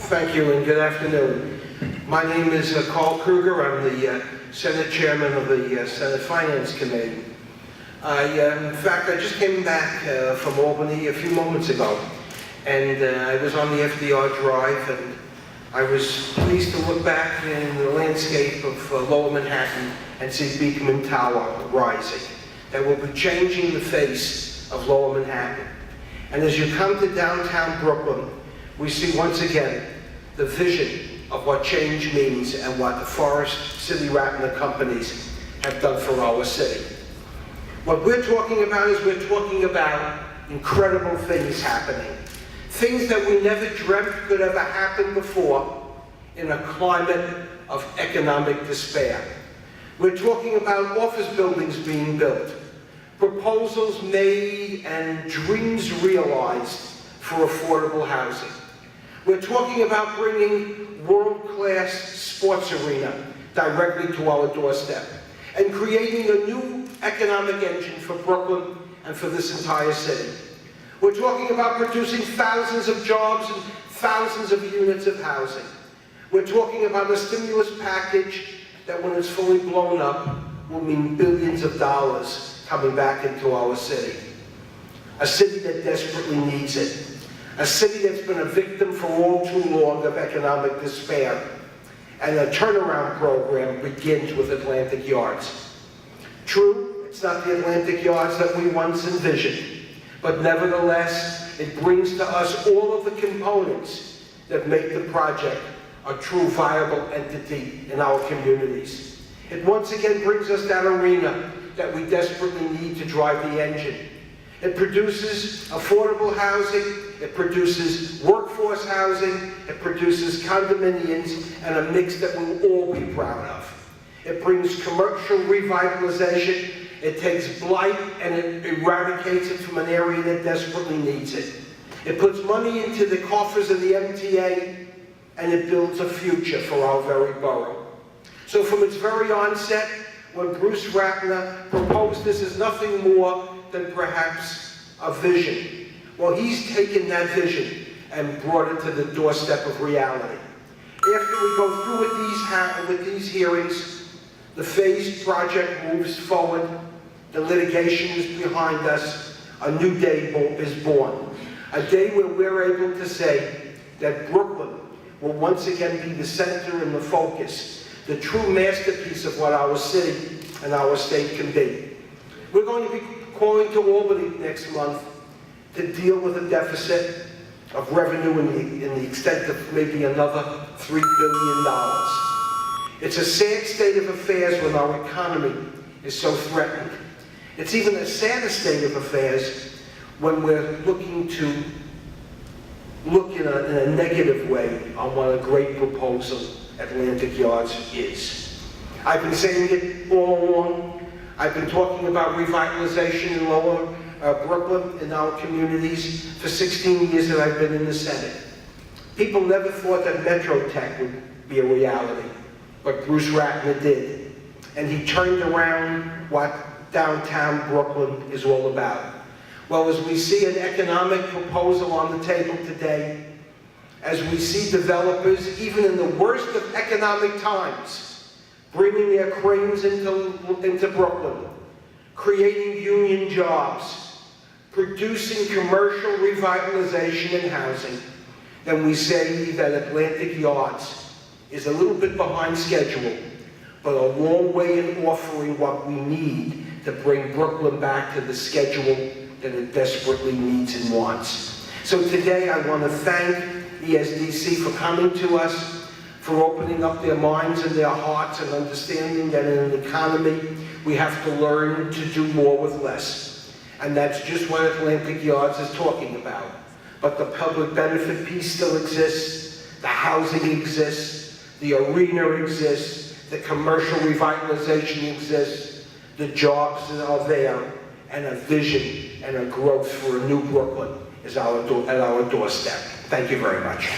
Thank you and good afternoon. My name is Carl Kruger. I'm the Senate Chairman of the Senate Finance Committee. In fact, I just came back from Albany a few moments ago, and I was on the FDR Drive, and I was pleased to look back in the landscape of Lower Manhattan and see Beekman Tower rising. That will be changing the face of Lower Manhattan. And as you come to downtown Brooklyn, we see once again the vision of what change means and what the Forest City Ratner companies have done for our city. What we're talking about is we're talking about incredible things happening. Things that we never dreamt could ever happen before in a climate of economic despair. We're talking about office buildings being built, proposals made and dreams realized for affordable housing. We're talking about bringing world-class sports arena directly to our doorstep and creating a new economic engine for Brooklyn and for this entire city. We're talking about producing thousands of jobs and thousands of units of housing. We're talking about a stimulus package that, when it's fully blown up, will mean billions of dollars coming back into our city. A city that desperately needs it. A city that's been a victim for all too long of economic despair. And a turnaround program begins with Atlantic Yards. True, it's not the Atlantic Yards that we once envisioned, but nevertheless, it brings to us all of the components that make the project a true viable entity in our communities. It once again brings us that arena that we desperately need to drive the engine. It produces affordable housing, it produces workforce housing, it produces condominiums, and a mix that we'll all be proud of. It brings commercial revitalization, it takes blight and it eradicates it from an area that desperately needs it. It puts money into the coffers of the MTA, and it builds a future for our very borough. So from its very onset, when Bruce Ratner proposed this as nothing more than perhaps a vision, well, he's taken that vision and brought it to the doorstep of reality. After we go through with these hearings, the phased project moves forward, the litigation is behind us, a new day is born. A day where we're able to say that Brooklyn will once again be the center and the focus, the true masterpiece of what our city and our state can be. We're going to be calling to Albany next month to deal with a deficit of revenue in the extent of maybe another $3 billion. It's a sad state of affairs when our economy is so threatened. It's even a sadder state of affairs when we're looking to look in a negative way on what a great proposal Atlantic Yards is. I've been saying it all along. I've been talking about revitalization in Lower Brooklyn, in our communities, for 16 years that I've been in the Senate. People never thought that Metro Tech would be a reality, but Bruce Ratner did. And he turned around what downtown Brooklyn is all about. Well, as we see an economic proposal on the table today, as we see developers, even in the worst of economic times, bringing their cranes into Brooklyn, creating union jobs, producing commercial revitalization and housing, then we say that Atlantic Yards is a little bit behind schedule, but a long way in offering what we need to bring Brooklyn back to the schedule that it desperately needs and wants. So today I want to thank ESDC for coming to us, for opening up their minds and their hearts and understanding that in an economy we have to learn to do more with less. And that's just what Atlantic Yards is talking about. But the public benefit piece still exists, the housing exists, the arena exists, the commercial revitalization exists, the jobs are there, and a vision and a growth for a new Brooklyn is at our doorstep. Thank you very much.